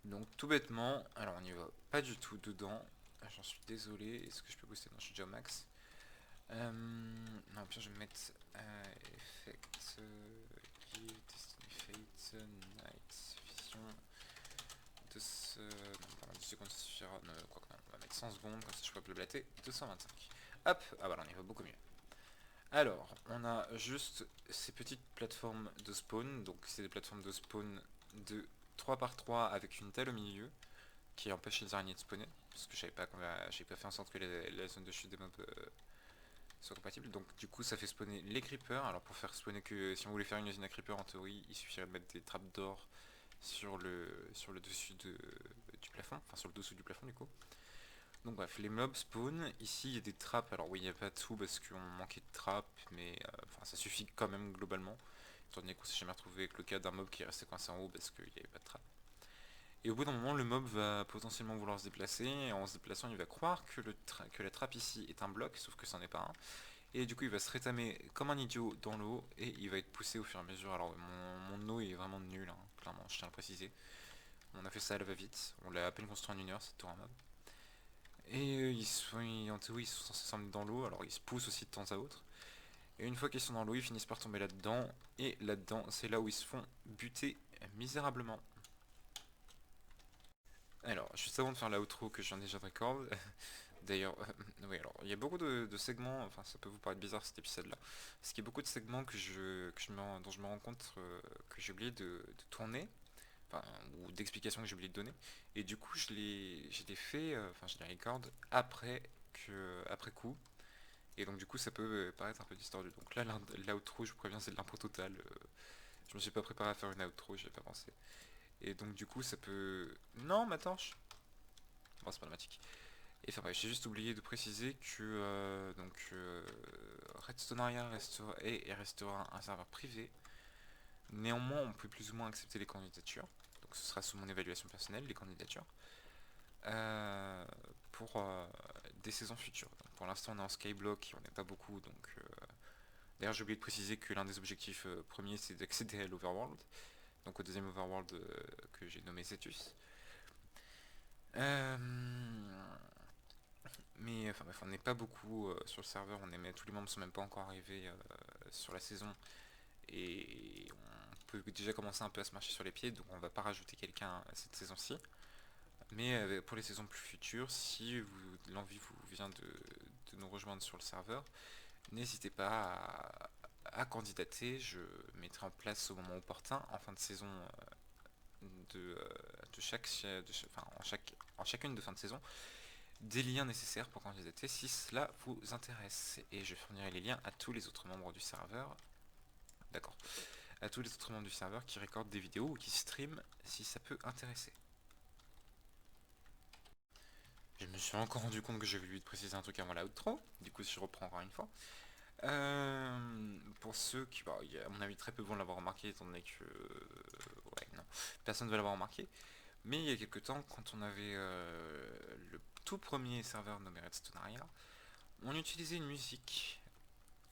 Donc tout bêtement, alors on n'y va pas du tout dedans, j'en suis désolé, est-ce que je peux booster? Non, je suis déjà au max. Non, pire je vais mettre Effect, Gear, Destiny Fate, Night, Vision, de ce... Non, pardon, 10 secondes ça suffira, quoi que non, on va mettre 100 secondes, comme ça je peux blablater, 225. Hop, ah voilà, on y va beaucoup mieux. Alors, on a juste ces petites plateformes de spawn, donc c'est des plateformes de spawn de 3 par 3 avec une dalle au milieu, qui empêche les araignées de spawner, parce que j'avais pas fait en sorte que la zone de chute des mobs soit compatible. Donc du coup ça fait spawner les creepers. Alors pour faire spawner que si on voulait faire une usine à creepers en théorie, il suffirait de mettre des trappes d'or sur le dessus du plafond, enfin sur le dessous du plafond du coup. Donc bref, les mobs spawn, ici il y a des trappes, alors oui il n'y a pas tout parce qu'on manquait de trappes, mais enfin ça suffit quand même globalement, étant donné qu'on s'est jamais retrouvé avec le cas d'un mob qui est resté coincé en haut parce qu'il n'y avait pas de trappe. Et au bout d'un moment, le mob va potentiellement vouloir se déplacer, et en se déplaçant, il va croire que la trappe ici est un bloc, sauf que ça n'en est pas un. Et du coup, il va se rétamer comme un idiot dans l'eau, et il va être poussé au fur et à mesure. Alors, mon eau est vraiment nul, hein, clairement, je tiens à le préciser. On a fait ça à la va-vite, on l'a à peine construit en 1 heure, cette tour à mob. Et en théorie, ils sont censés s'emmener dans l'eau, alors ils se poussent aussi de temps à autre. Et une fois qu'ils sont dans l'eau, ils finissent par tomber là-dedans, et là-dedans, c'est là où ils se font buter misérablement. Alors, juste avant de faire l'outro que je viens déjà de record, d'ailleurs, oui, alors, il y a beaucoup de segments, enfin ça peut vous paraître bizarre cet épisode-là, parce qu'il y a beaucoup de segments dont je me rends compte que j'ai oublié de tourner, enfin, ou d'explications que j'ai oublié de donner, et du coup je les fais, enfin je les record après coup, et donc du coup ça peut paraître un peu distordu. Donc là, l'outro, je vous préviens, c'est de l'impro total, je me suis pas préparé à faire une outro, j'y ai pas pensé. Et donc du coup ça peut... Non, ma torche. Bon, c'est problématique. Et enfin bref, j'ai juste oublié de préciser que Redstonearia restera un serveur privé. Néanmoins, on peut plus ou moins accepter les candidatures. Donc ce sera sous mon évaluation personnelle, les candidatures. euh, pour des saisons futures. Donc, pour l'instant, on est en skyblock et on n'est pas beaucoup. Donc, d'ailleurs, j'ai oublié de préciser que l'un des objectifs premiers, c'est d'accéder à l'Overworld. Donc au deuxième Overworld que j'ai nommé Cetus. Euh, mais enfin bref, on n'est pas beaucoup sur le serveur, tous les membres sont même pas encore arrivés sur la saison et on peut déjà commencer un peu à se marcher sur les pieds, donc on va pas rajouter quelqu'un cette saison-ci. Mais pour les saisons plus futures, si l'envie vous vient de nous rejoindre sur le serveur, n'hésitez pas à candidater, je mettrai en place au moment opportun, en fin de saison en chacune de fin de saison, des liens nécessaires pour candidater si cela vous intéresse. Et je fournirai les liens à tous les autres membres du serveur. D'accord. À tous les autres membres du serveur qui recordent des vidéos ou qui streament si ça peut intéresser. Je me suis encore rendu compte que j'avais oublié de préciser un truc avant la outro. Du coup, si je reprends encore une fois. Pour ceux qui, bah, à mon avis, très peu vont l'avoir remarqué, étant donné que, ouais, non, personne ne va l'avoir remarqué. Mais il y a quelques temps, quand on avait le tout premier serveur nommé Redstonearia, on utilisait une musique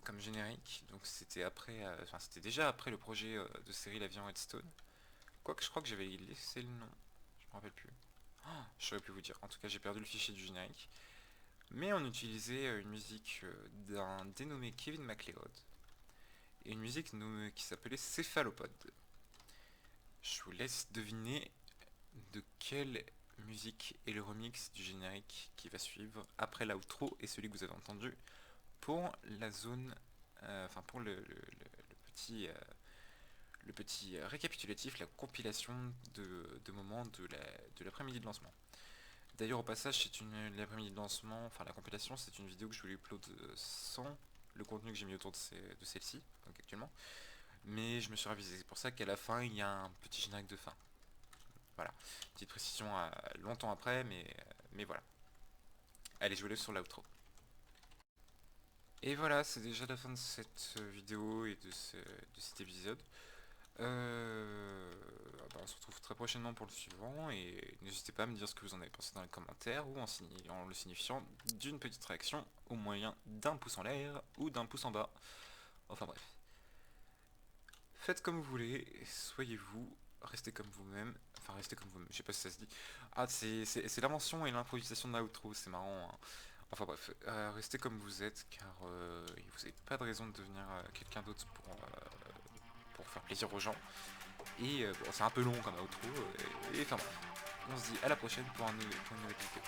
comme générique. Donc c'était après, enfin c'était déjà après le projet de série La Vie en Redstone. Quoique je crois que j'avais laissé le nom, je me rappelle plus. Oh, je saurais plus vous dire. En tout cas, j'ai perdu le fichier du générique. Mais on utilisait une musique d'un dénommé Kevin MacLeod et une musique qui s'appelait Céphalopode. Je vous laisse deviner de quelle musique est le remix du générique qui va suivre après l'outro et celui que vous avez entendu pour la zone, enfin pour le petit récapitulatif, la compilation de moments de l'après-midi de lancement. D'ailleurs au passage l'après-midi de lancement, enfin la compilation, c'est une vidéo que je voulais upload sans le contenu que j'ai mis autour de celle-ci, donc actuellement. Mais je me suis ravisé, c'est pour ça qu'à la fin il y a un petit générique de fin. Voilà, petite précision longtemps après, mais voilà. Allez, je vous laisse sur l'outro. Et voilà, c'est déjà la fin de cette vidéo et de cet épisode. On on se retrouve très prochainement pour le suivant, et n'hésitez pas à me dire ce que vous en avez pensé dans les commentaires, ou en le signifiant d'une petite réaction au moyen d'un pouce en l'air ou d'un pouce en bas. Enfin bref. Faites comme vous voulez, soyez vous, restez comme vous-même, enfin restez comme vous-même, je sais pas si ça se dit. Ah, c'est l'invention et l'improvisation de l'outro, c'est marrant, hein. Enfin bref, restez comme vous êtes, car vous n'avez pas de raison de devenir quelqu'un d'autre pour faire plaisir aux gens. Et bon, c'est un peu long comme outro, et enfin bref. On se dit à la prochaine pour une nouvelle vidéo.